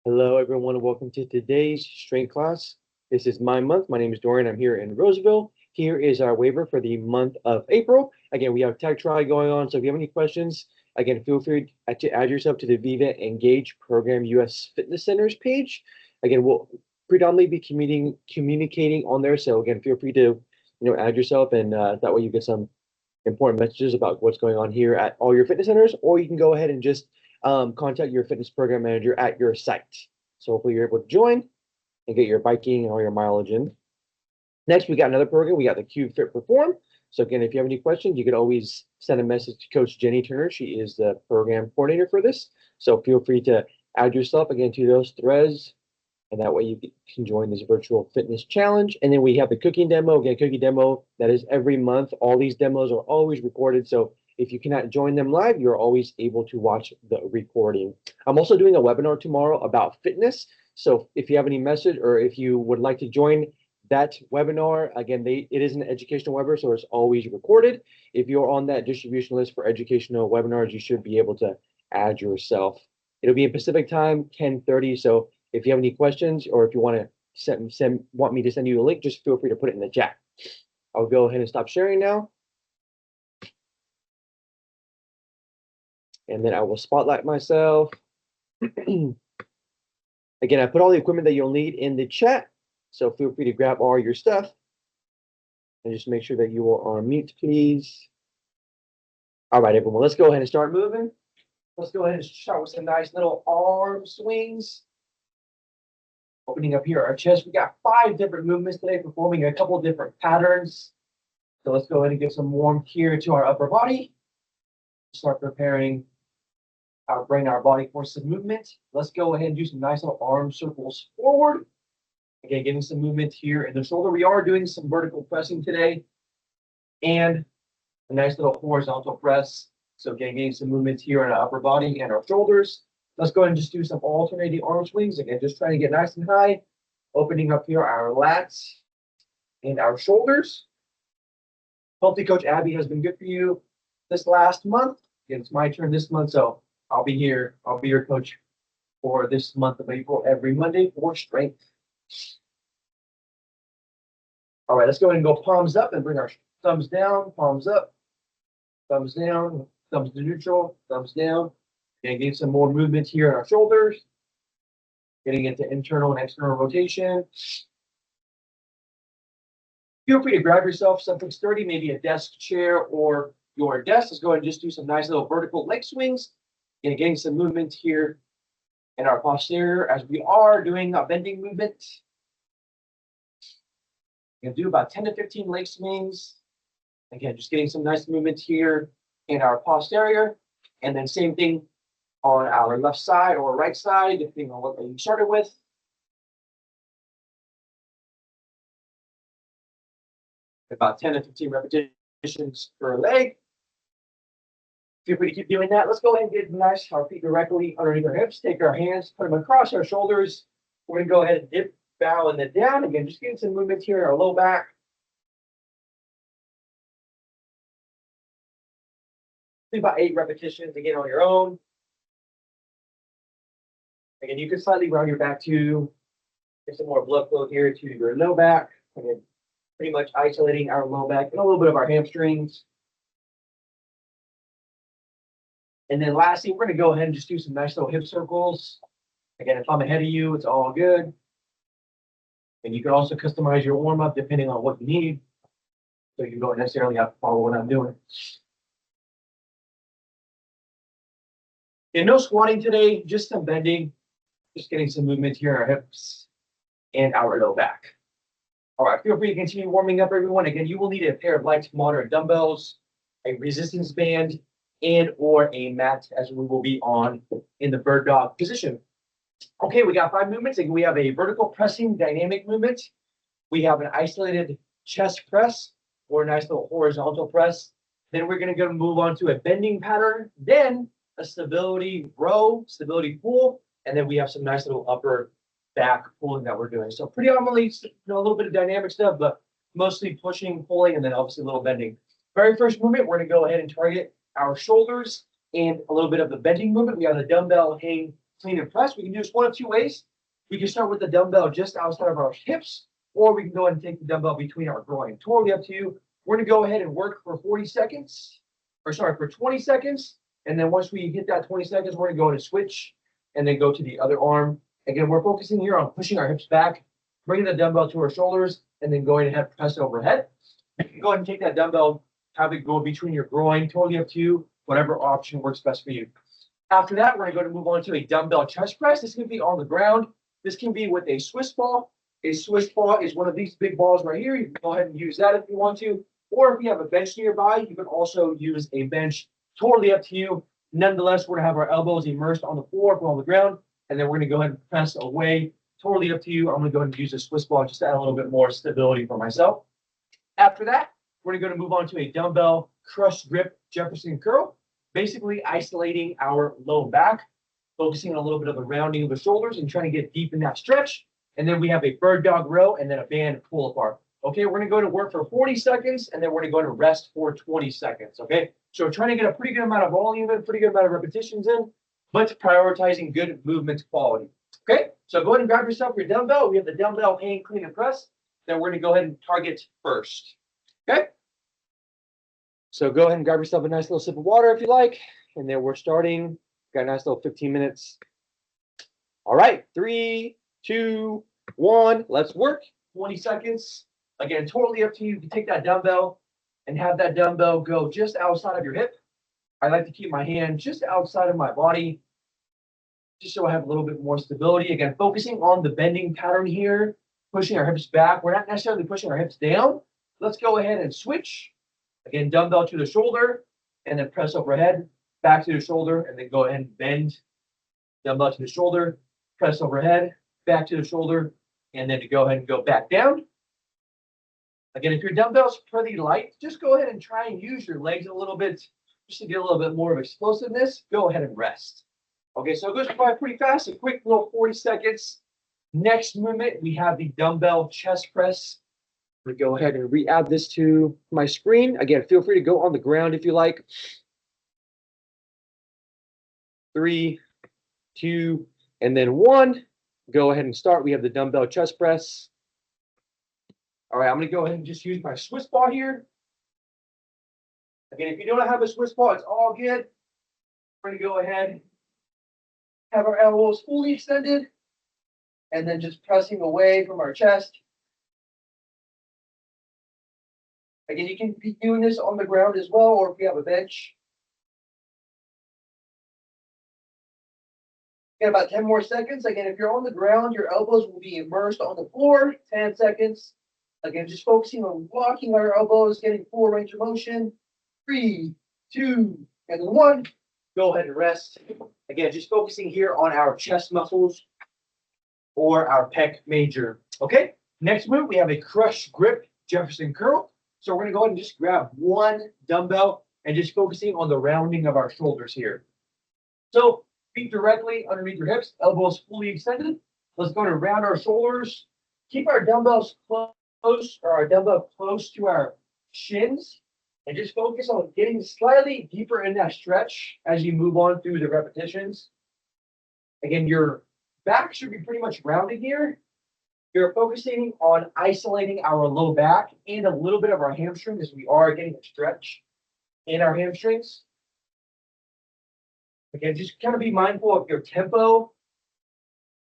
Hello, everyone, and welcome to today's strength class. This is my month. My name is Dorian. I'm here in Roseville. Here is our waiver for the month of April. Again, we have Tech Try going on. So if you have any questions, again, feel free to add yourself to the Viva Engage Program US Fitness Centers page. Again, we'll predominantly be communicating on there. So again, feel free to add yourself, and that way you get some important messages about what's going on here at all your fitness centers, or you can go ahead and just contact your fitness program manager at your site. So hopefully you're able to join and get your biking and all your mileage in. Next, we got another program. We got the Cube Fit Perform. So again, if you have any questions, you can always send a message to Coach Jenny Turner. She is the program coordinator for this. So feel free to add yourself again to those threads, and that way you can join this virtual fitness challenge. And then we have the cooking demo. Again, cooking demo, that is every month. All these demos are always recorded. So if you cannot join them live, you're always able to watch the recording. I'm also doing a webinar tomorrow about fitness. So if you have any message or if you would like to join that webinar, again, it is an educational webinar, so it's always recorded. If you're on that distribution list for educational webinars, you should be able to add yourself. It'll be in Pacific time, 10:30. So if you have any questions or if you want to want me to send you a link, just feel free to put it in the chat. I'll go ahead and stop sharing now. And then I will spotlight myself. Again, I put all the equipment that you'll need in the chat. So feel free to grab all your stuff. And just make sure that you are on mute, please. All right, everyone, let's go ahead and start moving. Let's go ahead and start with some nice little arm swings. Opening up here our chest, we got 5 different movements today, performing a couple of different patterns. So let's go ahead and get some warmth here to our upper body. Start preparing our brain, our body for some movement. Let's go ahead and do some nice little arm circles forward. Again, getting some movement here in the shoulder. We are doing some vertical pressing today and a nice little horizontal press. So again, getting some movement here in our upper body and our shoulders. Let's go ahead and just do some alternating arm swings. Again, just trying to get nice and high, opening up here our lats and our shoulders. Hopefully Coach Abby has been good for you this last month. Again, it's my turn this month, so I'll be here. I'll be your coach for this month of April every Monday for strength. All right, let's go ahead and go palms up and bring our thumbs down, palms up, thumbs down, thumbs to neutral, thumbs down. And getting some more movement here in our shoulders. Getting into internal and external rotation. Feel free to grab yourself something sturdy, maybe a desk chair or your desk. Let's go ahead and just do some nice little vertical leg swings. And getting some movement here in our posterior as we are doing a bending movement. You're going to do about 10 to 15 leg swings. Again, just getting some nice movement here in our posterior. And then same thing on our left side or right side, depending on what you started with. About 10 to 15 repetitions per leg. Feel free to keep doing that. Let's go ahead and get nice, our feet directly underneath our hips. Take our hands, put them across our shoulders. We're going to go ahead and dip, bow, and then down. Again, just getting some movement here in our low back. Do about 8 repetitions again on your own. Again, you can slightly round your back to get some more blood flow here to your low back. Again, pretty much isolating our low back and a little bit of our hamstrings. And then lastly, we're going to go ahead and just do some nice little hip circles. Again, if I'm ahead of you, it's all good. And you can also customize your warm-up depending on what you need. So you don't necessarily have to follow what I'm doing. And no squatting today, just some bending. Just getting some movement here in our hips and our low back. All right, feel free to continue warming up, everyone. Again, you will need a pair of light to moderate dumbbells, a resistance band, and or a mat, as we will be on in the bird dog position. Okay, we got 5 movements. Again, we have a vertical pressing dynamic movement. We have an isolated chest press or a nice little horizontal press. Then we're going to move on to a bending pattern, then a stability row, stability pull, and then we have some nice little upper back pulling that we're doing. So predominantly, a little bit of dynamic stuff, but mostly pushing, pulling, and then obviously a little bending. Very first movement, we're going to go ahead and target our shoulders and a little bit of the bending movement. We have the dumbbell hang clean and press. We can do this one of two ways. We can start with the dumbbell just outside of our hips, or we can go ahead and take the dumbbell between our groin. Totally up to you. We're going to go ahead and work for 40 seconds, or sorry, for 20 seconds. And then once we hit that 20 seconds, we're going to go ahead and switch and then go to the other arm. Again, we're focusing here on pushing our hips back, bringing the dumbbell to our shoulders, and then going ahead and press it overhead. You can go ahead and take that dumbbell, have it go between your groin, totally up to you, whatever option works best for you. After that, we're going to move on to a dumbbell chest press. This can be on the ground. This can be with a Swiss ball. A Swiss ball is one of these big balls right here. You can go ahead and use that if you want to. Or if you have a bench nearby, you can also use a bench. Totally up to you. Nonetheless, we're going to have our elbows immersed on the floor, on the ground, and then we're going to go ahead and press away. Totally up to you. I'm going to go ahead and use a Swiss ball just to add a little bit more stability for myself. After that, we're going to move on to a dumbbell crush grip Jefferson curl, basically isolating our low back, focusing on a little bit of the rounding of the shoulders and trying to get deep in that stretch. And then we have a bird dog row and then a band pull apart. Okay, we're going to go to work for 40 seconds, and then we're going to go to rest for 20 seconds. Okay, so trying to get a pretty good amount of volume in, pretty good amount of repetitions in, but prioritizing good movement quality. Okay, so go ahead and grab yourself your dumbbell. We have the dumbbell hang, clean, and press. Then we're going to go ahead and target first. Okay, so go ahead and grab yourself a nice little sip of water if you like, and then we're starting. Got a nice little 15 minutes. All right, 3, 2, 1. Let's work. 20 seconds. Again, totally up to you. You can take that dumbbell and have that dumbbell go just outside of your hip. I like to keep my hand just outside of my body, just so I have a little bit more stability. Again, focusing on the bending pattern here, pushing our hips back. We're not necessarily pushing our hips down. Let's go ahead and switch. Again, dumbbell to the shoulder, and then press overhead, back to the shoulder, and then go ahead and bend. Dumbbell to the shoulder, press overhead, back to the shoulder, and then to go ahead and go back down. Again, if your dumbbell's pretty light, just go ahead and try and use your legs a little bit just to get a little bit more of explosiveness. Go ahead and rest. Okay, so it goes by pretty fast, a quick little 40 seconds. Next movement, we have the dumbbell chest press. I'm going to go ahead and re-add this to my screen. Again, feel free to go on the ground if you like. 3, 2, and then 1. Go ahead and start. We have the dumbbell chest press. All right, I'm going to go ahead and just use my Swiss ball here. Again, if you don't have a Swiss ball, it's all good. We're going to go ahead, have our elbows fully extended, and then just pressing away from our chest. Again, you can be doing this on the ground as well, or if you have a bench. Got about 10 more seconds. Again, if you're on the ground, your elbows will be immersed on the floor. 10 seconds. Again, just focusing on walking our elbows, getting full range of motion. 3, 2, and 1. Go ahead and rest. Again, just focusing here on our chest muscles or our pec major. Okay, next move, we have a crush grip Jefferson curl. So we're going to go ahead and just grab one dumbbell and just focusing on the rounding of our shoulders here. So feet directly underneath your hips, elbows fully extended. Let's go to round our shoulders. Keep our dumbbells close, or our dumbbell close to our shins, and just focus on getting slightly deeper in that stretch as you move on through the repetitions. Again, your back should be pretty much rounded here. You're focusing on isolating our low back and a little bit of our hamstring as we are getting a stretch in our hamstrings. Again, just kind of be mindful of your tempo.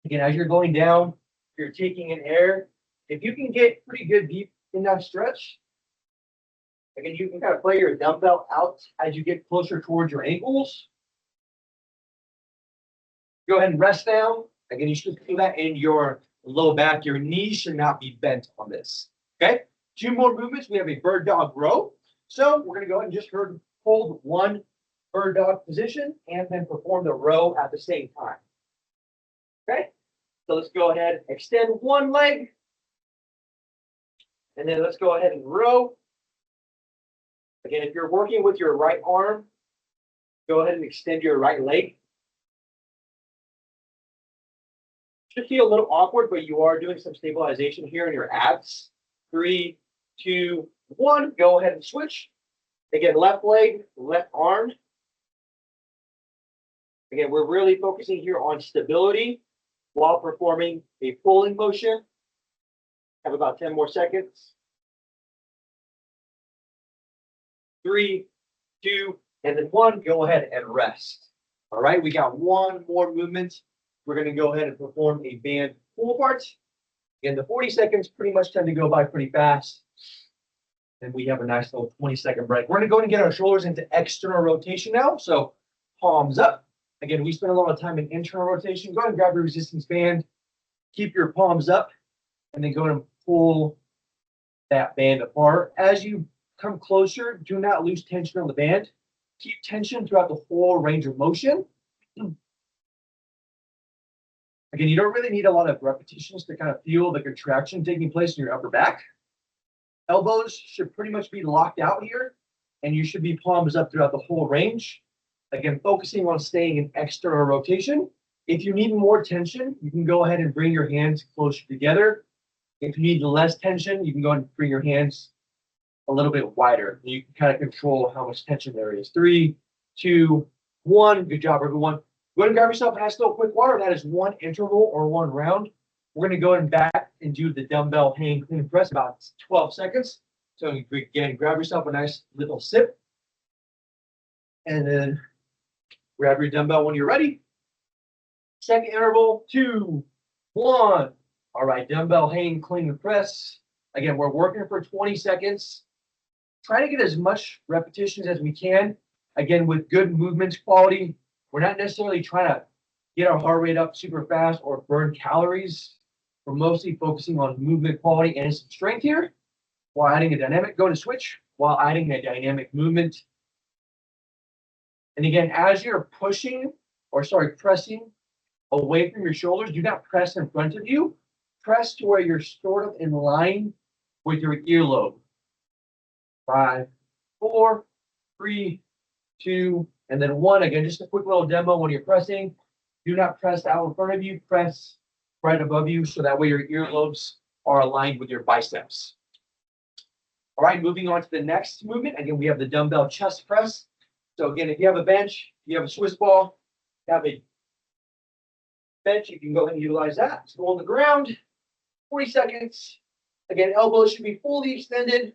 Again, as you're going down, you're taking in air. If you can get pretty good deep in that stretch, again, you can kind of play your dumbbell out as you get closer towards your ankles. Go ahead and rest down. Again, you should feel that in your low back. Your knees should not be bent on this. Okay, 2 more movements. We have a bird dog row. So we're going to go ahead and just hold one bird dog position and then perform the row at the same time. Okay, so let's go ahead and extend one leg. And then let's go ahead and row. Again, if you're working with your right arm, go ahead and extend your right leg. Should feel a little awkward, but you are doing some stabilization here in your abs. 3, 2, 1. Go ahead and switch. Again, left leg, left arm. Again, we're really focusing here on stability while performing a pulling motion. Have about 10 more seconds. 3, 2, and then 1. Go ahead and rest. All right, we got one more movement. We're going to go ahead and perform a band pull apart. Again, the 40 seconds pretty much tend to go by pretty fast. And we have a nice little 20-second break. We're going to go and get our shoulders into external rotation now. So palms up. Again, we spend a lot of time in internal rotation. Go ahead and grab your resistance band. Keep your palms up. And then go ahead and pull that band apart. As you come closer, do not lose tension on the band. Keep tension throughout the whole range of motion. Again, you don't really need a lot of repetitions to kind of feel the contraction taking place in your upper back. Elbows should pretty much be locked out here, and you should be palms up throughout the whole range. Again, focusing on staying in external rotation. If you need more tension, you can go ahead and bring your hands closer together. If you need less tension, you can go and bring your hands a little bit wider. You can kind of control how much tension there is. 3, 2, 1. Good job, everyone. Go ahead and grab yourself a nice little quick water. That is one interval or one round. We're going to go ahead and back and do the dumbbell hang clean press about 12 seconds. So again, grab yourself a nice little sip. And then grab your dumbbell when you're ready. Second interval, 2, 1. All right, dumbbell hang clean press. Again, we're working for 20 seconds. Try to get as much repetitions as we can. Again, with good movement quality. We're not necessarily trying to get our heart rate up super fast or burn calories. We're mostly focusing on movement quality and some strength here while adding a dynamic. Go to switch while adding a dynamic movement. And again, as you're pressing away from your shoulders, do not press in front of you. Press to where you're sort of in line with your earlobe. 5, 4, 3, 2, and then 1. Again, just a quick little demo when you're pressing. Do not press out in front of you. Press right above you so that way your earlobes are aligned with your biceps. All right, moving on to the next movement. Again, we have the dumbbell chest press. So again, if you have a bench, you have a Swiss ball, you have a bench, you can go ahead and utilize that. So go on the ground, 40 seconds. Again, elbows should be fully extended.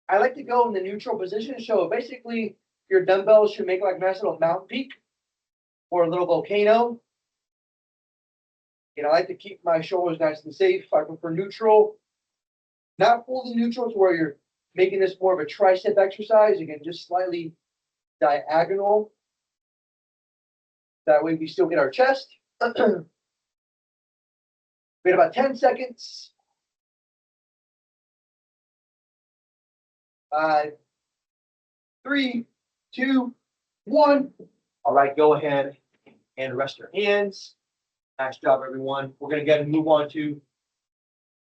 I like to go in the neutral position. So basically, your dumbbells should make like a nice little mountain peak or a little volcano. And I like to keep my shoulders nice and safe. I prefer neutral, not fully neutral to where you're making this more of a tricep exercise. Again, just slightly diagonal. That way we still get our chest. We had about 10 seconds. 5, 3, 2, 1. All right, go ahead and rest your hands. Nice job, everyone. We're going to get and move on to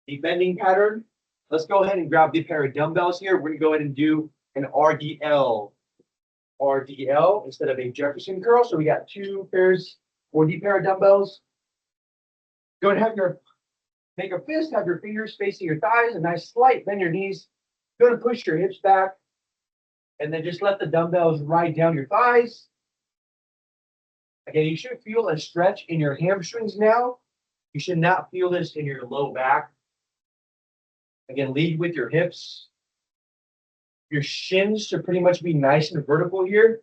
the bending pattern. Let's go ahead and grab the pair of dumbbells here. We're going to go ahead and do an RDL. RDL instead of a Jefferson curl. So we got 2 pairs or the pair of dumbbells. Go ahead and make a fist, have your fingers facing your thighs, a nice slight bend your knees. Go to push your hips back, and then just let the dumbbells ride down your thighs. Again, you should feel a stretch in your hamstrings now. You should not feel this in your low back. Again, lead with your hips. Your shins should pretty much be nice and vertical here.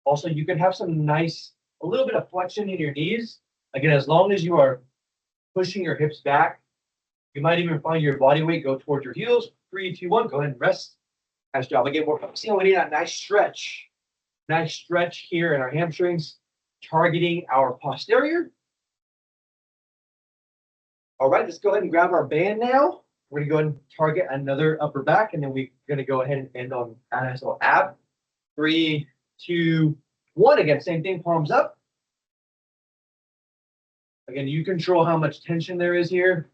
Also, you can have a little bit of flexion in your knees. Again, as long as you are pushing your hips back, you might even find your body weight go towards your heels. 3, 2, 1, go ahead and rest. Nice job. Again, we're focusing on getting that nice stretch. Nice stretch here in our hamstrings, targeting our posterior. All right, let's go ahead and grab our band now. We're going to go ahead and target another upper back, and then we're going to go ahead and end on a nice little ab. 3, 2, 1. Again, same thing, palms up. Again, you control how much tension there is here.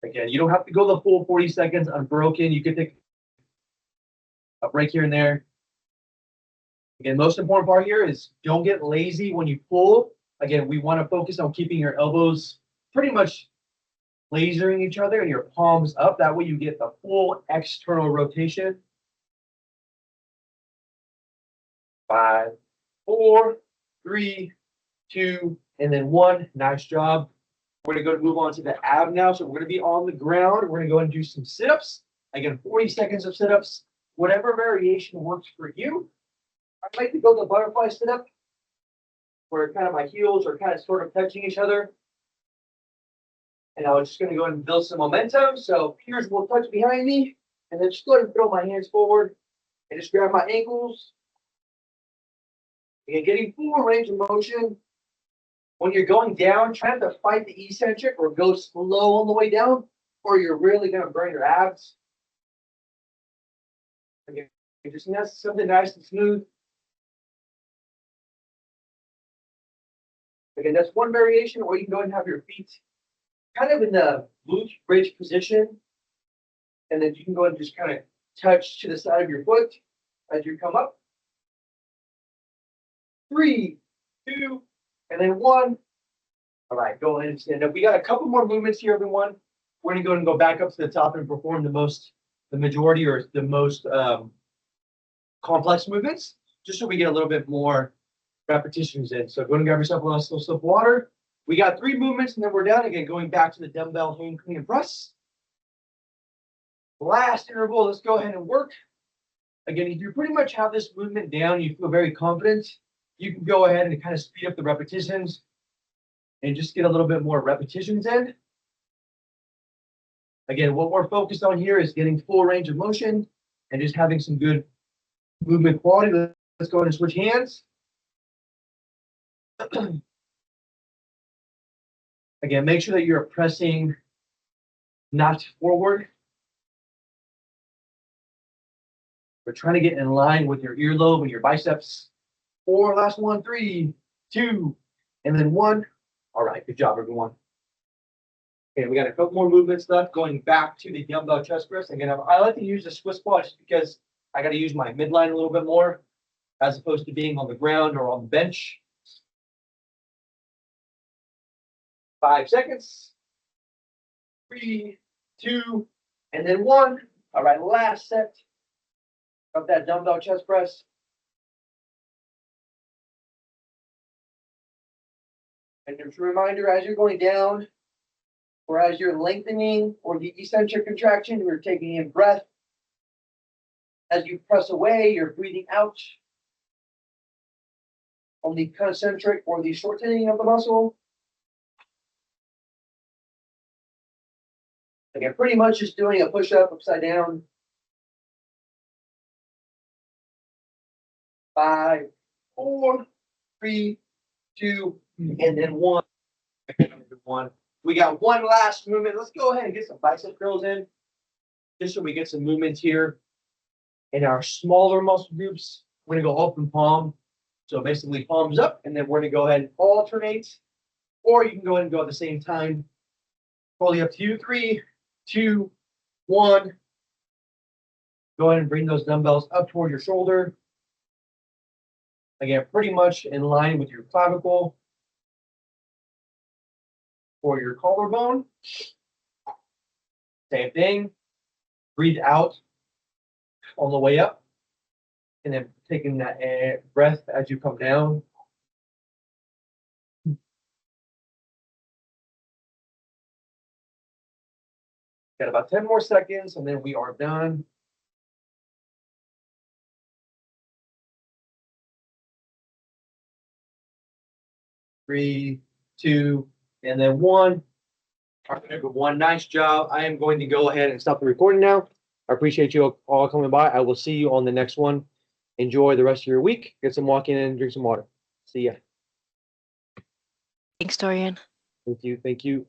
Again, you don't have to go the full 40 seconds unbroken. You can take a break here and there. Again, most important part here is don't get lazy when you pull. Again, we want to focus on keeping your elbows pretty much lasering each other and your palms up. That way you get the full external rotation. 5, 4, 3, 2, and then 1. Nice job. We're going to go move on to the ab now. So we're going to be on the ground. We're going to go and do some sit-ups. Again, 40 seconds of sit-ups. Whatever variation works for you. I like to go the butterfly sit-up, where kind of my heels are kind of sort of touching each other. And I was just going to go ahead and build some momentum. So peers will touch behind me, and then just go ahead and throw my hands forward and just grab my ankles. Again, getting full range of motion. When you're going down, try not to fight the eccentric or go slow on the way down, or you're really going to burn your abs. Again, just something nice and smooth. Again, that's one variation, or you can go ahead and have your feet kind of in the glute bridge position. And then you can go ahead and just kind of touch to the side of your foot as you come up. 3, 2, and then 1. All right, go ahead and stand up. We got a couple more movements here, everyone. We're going to go ahead and go back up to the top and perform the majority or the most complex movements, just so we get a little bit more repetitions in. So go ahead and grab yourself a little sip of water. We got 3 movements, and then we're done. Again, going back to the dumbbell hang clean and press. Last interval, let's go ahead and work. Again, if you pretty much have this movement down, you feel very confident, you can go ahead and kind of speed up the repetitions and just get a little bit more repetitions in. Again, what we're focused on here is getting full range of motion and just having some good movement quality. Let's go ahead and switch hands. Again, make sure that you're pressing not forward. We're trying to get in line with your earlobe and your biceps. 4, last one, 3, 2, and then 1. All right, good job, everyone. Okay, we got a couple more movements left, going back to the dumbbell chest press. Again, I like to use the Swiss squat just because I got to use my midline a little bit more, as opposed to being on the ground or on the bench. 5 seconds. 3, 2, and then 1. All right, last set of that dumbbell chest press. And just a reminder, as you're going down, or as you're lengthening, or the eccentric contraction, you're taking in breath. As you press away, you're breathing out. On the concentric or the shortening of the muscle. Again, pretty much just doing a push-up upside down. 5, 4, 3, 2, and then 1. We got one last movement. Let's go ahead and get some bicep curls in, just so we get some movements here. In our smaller muscle groups, we're gonna go open palm. So basically palms up, and then we're gonna go ahead and alternate, or you can go ahead and go at the same time. Totally up to you. 3, 2, 1. Go ahead and bring those dumbbells up toward your shoulder. Again, pretty much in line with your clavicle or your collarbone. Same thing. Breathe out on the way up, and then taking that breath as you come down. Got about 10 more seconds, and then we are done. Three, 2, and then 1. All right, everyone, nice job. I am going to go ahead and stop the recording now. I appreciate you all coming by. I will see you on the next one. Enjoy the rest of your week. Get some walking and drink some water. See ya. Thanks, Dorian. Thank you. Thank you.